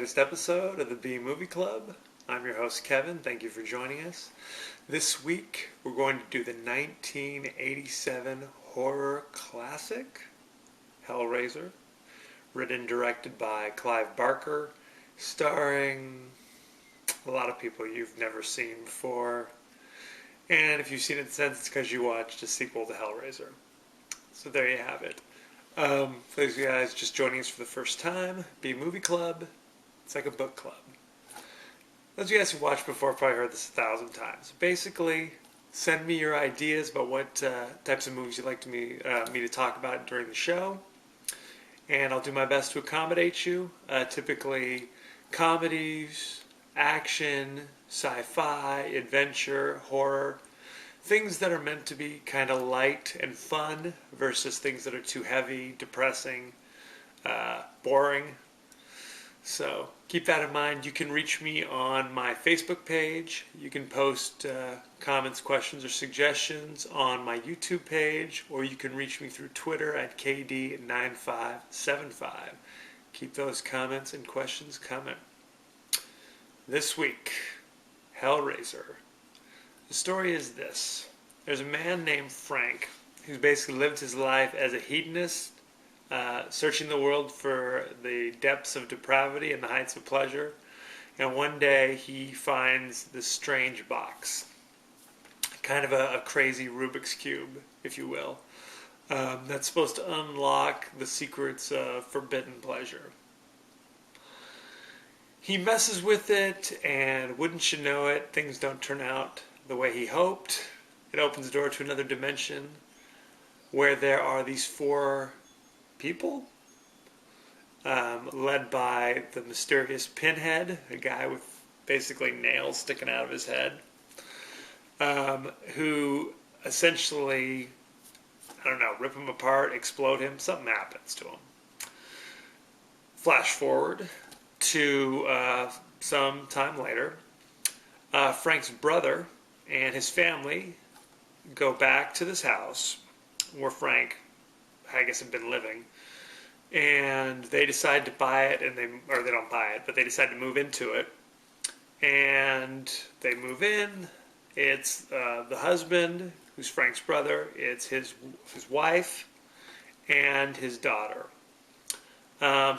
latest episode of the B Movie Club. I'm your host, Kevin. Thank you for joining us. This week, we're going to do the 1987 horror classic, Hellraiser, written and directed by Clive Barker, starring a lot of people you've never seen before. And if you've seen it since, it's because you watched a sequel to Hellraiser. So there you have it. For those of you guys just joining us for the first time, B Movie Club, it's like a book club. Those of you guys who watched before probably heard this 1,000 times. Basically, send me your ideas about what types of movies you'd like me to talk about during the show, and I'll do my best to accommodate you. Typically, comedies, action, sci-fi, adventure, horror. Things that are meant to be kind of light and fun versus things that are too heavy, depressing, boring. So keep that in mind. You can reach me on my Facebook page. You can post comments, questions, or suggestions on my YouTube page, or you can reach me through Twitter at KD9575. Keep those comments and questions coming. This week, Hellraiser. The story is this. There's a man named Frank who's basically lived his life as a hedonist, searching the world for the depths of depravity and the heights of pleasure. And one day he finds this strange box, kind of a crazy Rubik's Cube, if you will, that's supposed to unlock the secrets of forbidden pleasure. He messes with it, and wouldn't you know it, things don't turn out the way he hoped. It opens the door to another dimension where there are these four people led by the mysterious Pinhead, a guy with basically nails sticking out of his head, who essentially, rip him apart, explode him, something happens to him. Flash forward to some time later, Frank's brother and his family go back to this house where Frank, I guess, had been living, and they decide to buy it, they don't buy it, but they decide to move into it, and they move in. It's the husband, who's Frank's brother, it's his wife, and his daughter.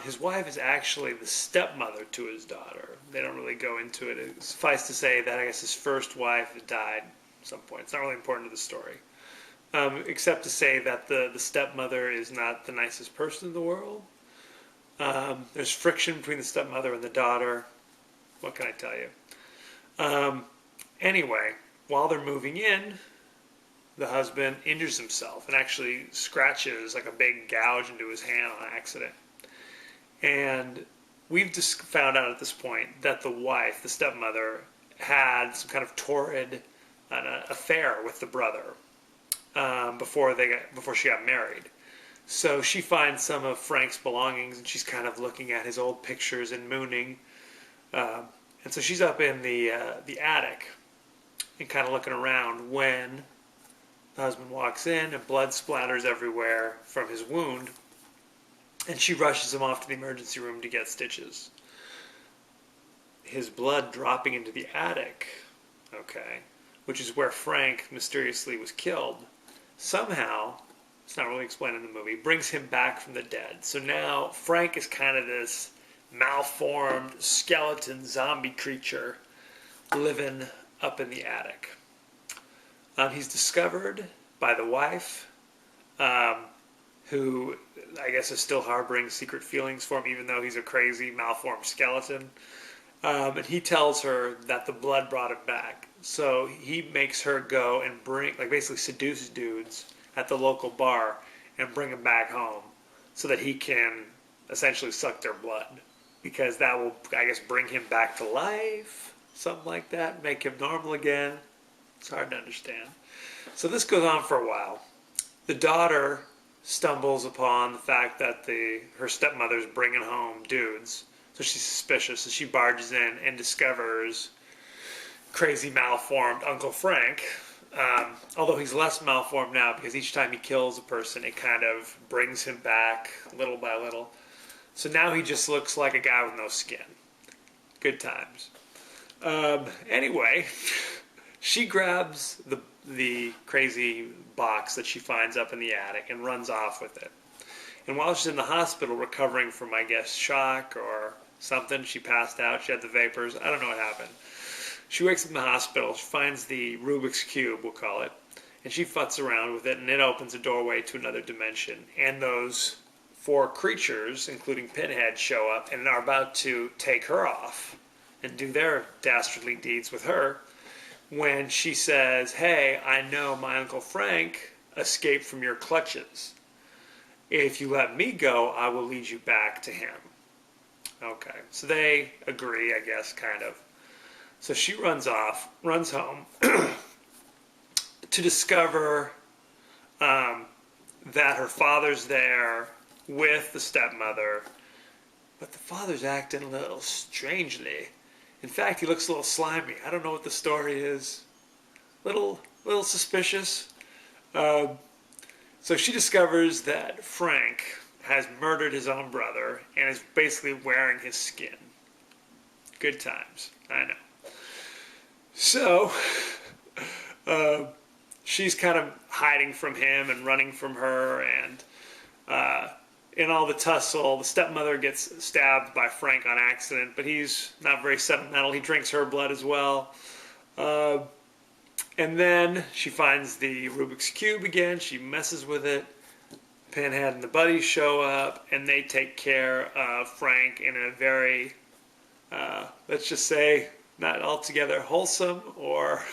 His wife is actually the stepmother to his daughter. They don't really go into it. It suffice to say that I guess his first wife had died at some point. It's not really important to the story. Except to say that the stepmother is not the nicest person in the world. There's friction between the stepmother and the daughter. What can I tell you? Anyway, while they're moving in, the husband injures himself and actually scratches like a big gouge into his hand on accident. And we've just found out at this point that the wife, the stepmother, had some kind of torrid affair with the brother before she got married. So she finds some of Frank's belongings, and she's kind of looking at his old pictures and mooning. And so she's up in the attic and kind of looking around when the husband walks in, and blood splatters everywhere from his wound. And she rushes him off to the emergency room to get stitches. His blood dropping into the attic, which is where Frank mysteriously was killed, somehow, it's not really explained in the movie, brings him back from the dead. So now Frank is kind of this malformed skeleton zombie creature living up in the attic. He's discovered by the wife, who I guess is still harboring secret feelings for him, even though he's a crazy, malformed skeleton. And he tells her that the blood brought him back. So he makes her go and basically seduce dudes at the local bar and bring them back home so that he can essentially suck their blood. Because that will, I guess, bring him back to life, something like that, make him normal again. It's hard to understand. So this goes on for a while. The daughter stumbles upon the fact that her stepmother's bringing home dudes, so she's suspicious, so she barges in and discovers crazy malformed Uncle Frank, although he's less malformed now because each time he kills a person it kind of brings him back little by little. So now he just looks like a guy with no skin. Good times. Anyway, she grabs the crazy box that she finds up in the attic and runs off with it. And while she's in the hospital recovering from, I guess, shock or something, she passed out, she had the vapors, I don't know what happened. She wakes up in the hospital, she finds the Rubik's Cube, we'll call it, and she futz around with it, and it opens a doorway to another dimension. And those four creatures, including Pinhead, show up and are about to take her off and do their dastardly deeds with her when she says, "Hey, I know my Uncle Frank escaped from your clutches. If you let me go, I will lead you back to him." Okay, so they agree, I guess, kind of. So she runs off, runs home to discover that her father's there with the stepmother, but the father's acting a little strangely. In fact, he looks a little slimy. I don't know what the story is. Little suspicious. So she discovers that Frank has murdered his own brother and is basically wearing his skin. Good times, I know. So she's kind of hiding from him and running from her, and in all the tussle, the stepmother gets stabbed by Frank on accident, but he's not very sentimental. He drinks her blood as well. And then she finds the Rubik's Cube again. She messes with it. Pinhead and the buddies show up, and they take care of Frank in a very, let's just say, not altogether wholesome or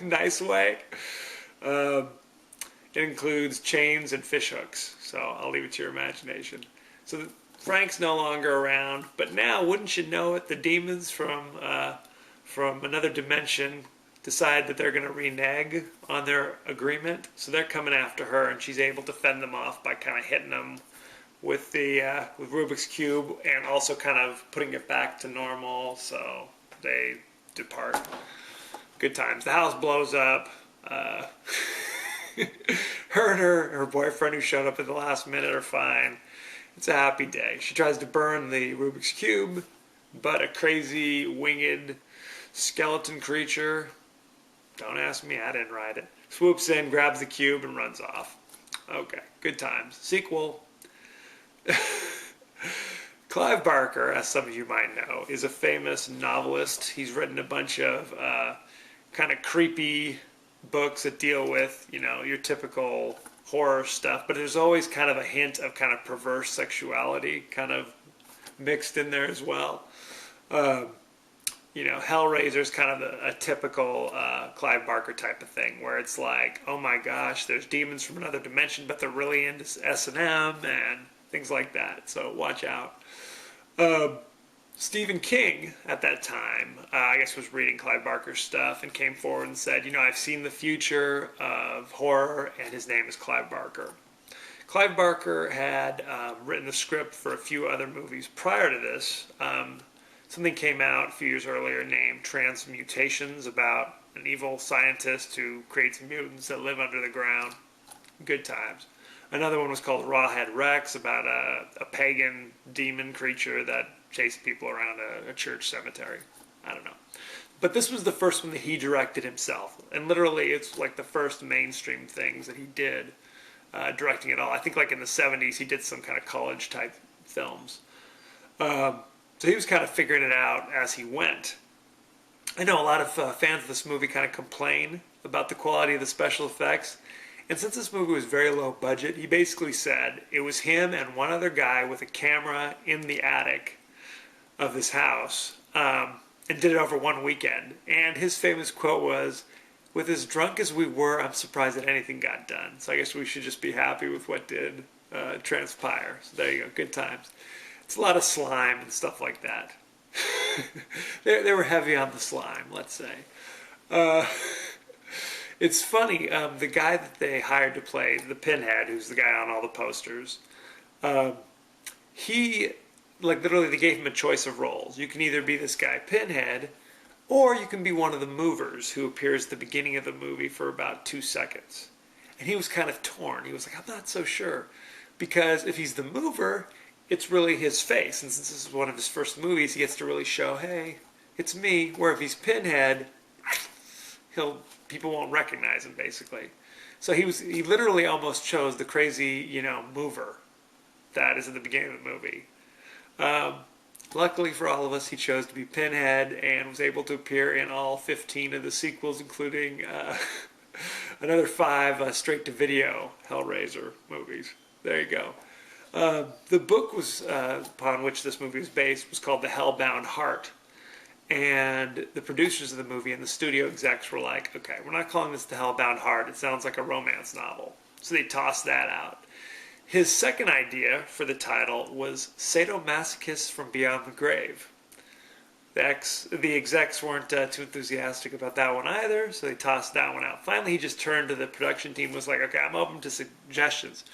nice way. It includes chains and fishhooks, so I'll leave it to your imagination. So Frank's no longer around, but now, wouldn't you know it, the demons from another dimension decide that they're going to renege on their agreement, so they're coming after her, and she's able to fend them off by kind of hitting them with with Rubik's Cube, and also kind of putting it back to normal, so they depart. Good times. The house blows up. Her and her boyfriend, who showed up at the last minute, are fine. It's a happy day. She tries to burn the Rubik's Cube, but a crazy winged skeleton creature, don't ask me, I didn't write it, swoops in, grabs the cube, and runs off. Okay, good times. Sequel. Clive Barker, as some of you might know, is a famous novelist. He's written a bunch of kind of creepy books that deal with, you know, your typical horror stuff, but there's always kind of a hint of kind of perverse sexuality kind of mixed in there as well. You know, Hellraiser is kind of a typical Clive Barker type of thing, where it's like, oh my gosh, there's demons from another dimension, but they're really into S&M and things like that, so watch out. Stephen King, at that time, I guess was reading Clive Barker's stuff and came forward and said, you know, I've seen the future of horror, and his name is Clive Barker. Clive Barker had written the script for a few other movies prior to this. Something came out a few years earlier named Transmutations, about an evil scientist who creates mutants that live under the ground. Good times. Another one was called Rawhead Rex, about a pagan demon creature that chased people around a church cemetery. I don't know. But this was the first one that he directed himself. And literally, it's like the first mainstream things that he did, directing it all. I think like in the 70s, he did some kind of college-type films. So he was kind of figuring it out as he went. I know a lot of fans of this movie kind of complain about the quality of the special effects. And since this movie was very low budget, he basically said it was him and one other guy with a camera in the attic of this house, and did it over one weekend. And his famous quote was, "With as drunk as we were, I'm surprised that anything got done." So I guess we should just be happy with what did transpire. So there you go, good times. It's a lot of slime and stuff like that. They were heavy on the slime, let's say. It's funny, the guy that they hired to play the Pinhead, who's the guy on all the posters, he, like, literally they gave him a choice of roles. You can either be this guy Pinhead, or you can be one of the movers who appears at the beginning of the movie for about 2 seconds. And he was kind of torn. He was like, I'm not so sure. Because if he's the mover, it's really his face. And since this is one of his first movies, he gets to really show, hey, it's me. Where if he's Pinhead, people won't recognize him, basically. So he literally almost chose the crazy, mover that is at the beginning of the movie. Luckily for all of us, he chose to be Pinhead and was able to appear in all 15 of the sequels, including another 5 straight-to-video Hellraiser movies. There you go. The book was upon which this movie was based was called The Hellbound Heart. And the producers of the movie and the studio execs were like, okay, we're not calling this The Hellbound Heart. It sounds like a romance novel. So they tossed that out. His second idea for the title was Sadomasochists from Beyond the Grave. The execs weren't too enthusiastic about that one either, so they tossed that one out. Finally, he just turned to the production team and was like, okay, I'm open to suggestions.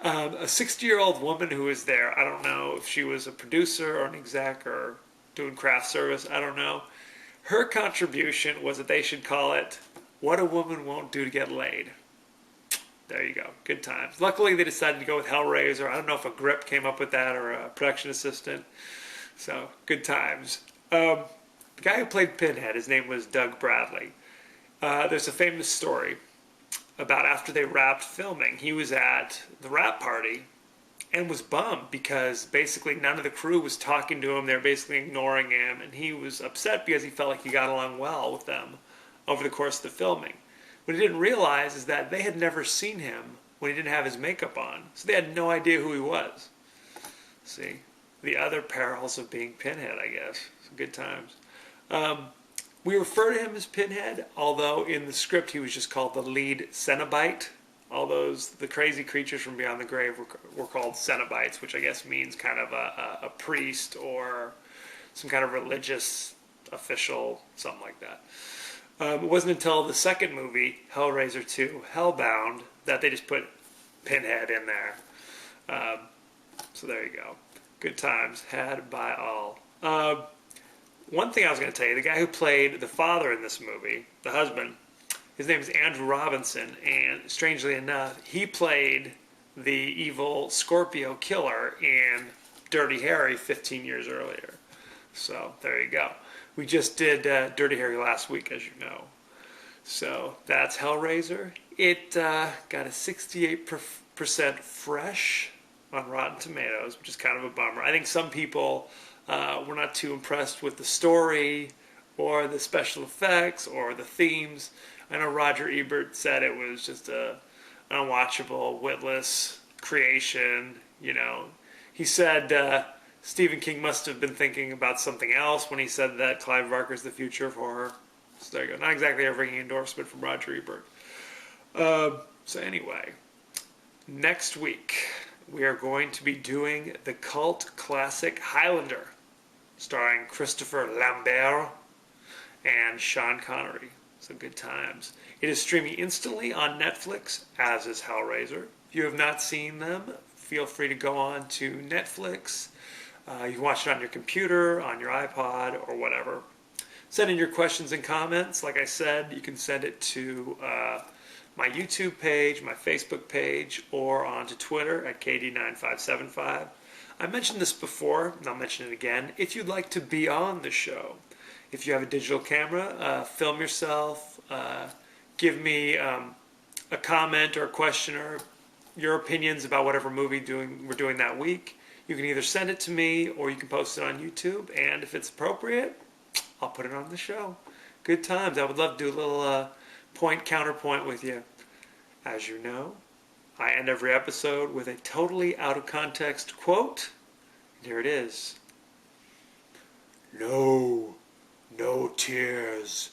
A 60-year-old woman who was there, I don't know if she was a producer or an exec or doing craft service, I don't know. Her contribution was that they should call it What a Woman Won't Do to Get Laid. There you go. Good times. Luckily, they decided to go with Hellraiser. I don't know if a grip came up with that or a production assistant. So, good times. The guy who played Pinhead, his name was Doug Bradley. There's a famous story about after they wrapped filming. He was at the wrap party and was bummed because basically none of the crew was talking to him. They were basically ignoring him. And he was upset because he felt like he got along well with them over the course of the filming. What he didn't realize is that they had never seen him when he didn't have his makeup on. So they had no idea who he was. See? The other perils of being Pinhead, I guess. Some good times. We refer to him as Pinhead, although in the script he was just called the lead Cenobite. All the crazy creatures from Beyond the Grave were called Cenobites, which I guess means kind of a priest or some kind of religious official, something like that. It wasn't until the second movie, Hellraiser 2, Hellbound, that they just put Pinhead in there. So there you go. Good times had by all. One thing I was going to tell you, the guy who played the father in this movie, the husband, his name is Andrew Robinson, and strangely enough, he played the evil Scorpio killer in Dirty Harry 15 years earlier. So there you go. We just did Dirty Harry last week, as you know. So that's Hellraiser. It got a 68% fresh on Rotten Tomatoes, which is kind of a bummer. I think some people were not too impressed with the story or the special effects or the themes. I know Roger Ebert said it was just an unwatchable, witless creation. He said Stephen King must have been thinking about something else when he said that Clive Barker's the future of horror. So there you go. Not exactly a ringing endorsement from Roger Ebert. So anyway, next week we are going to be doing the cult classic Highlander, starring Christopher Lambert and Sean Connery. So good times. It is streaming instantly on Netflix, as is Hellraiser. If you have not seen them, feel free to go on to Netflix. You can watch it on your computer, on your iPod, or whatever. Send in your questions and comments. Like I said, you can send it to my YouTube page, my Facebook page, or onto Twitter at KD9575. I mentioned this before, and I'll mention it again. If you'd like to be on the show, if you have a digital camera, film yourself, give me a comment or a question or your opinions about whatever movie we're doing that week. You can either send it to me or you can post it on YouTube, and if it's appropriate, I'll put it on the show. Good times. I would love to do a little point-counterpoint with you. As you know, I end every episode with a totally out-of-context quote. And here it is. No tears.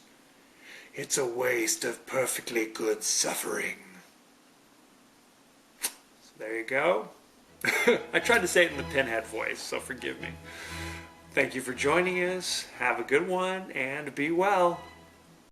It's a waste of perfectly good suffering. So there you go. I tried to say it in the Pinhead voice, so forgive me. Thank you for joining us. Have a good one, and be well.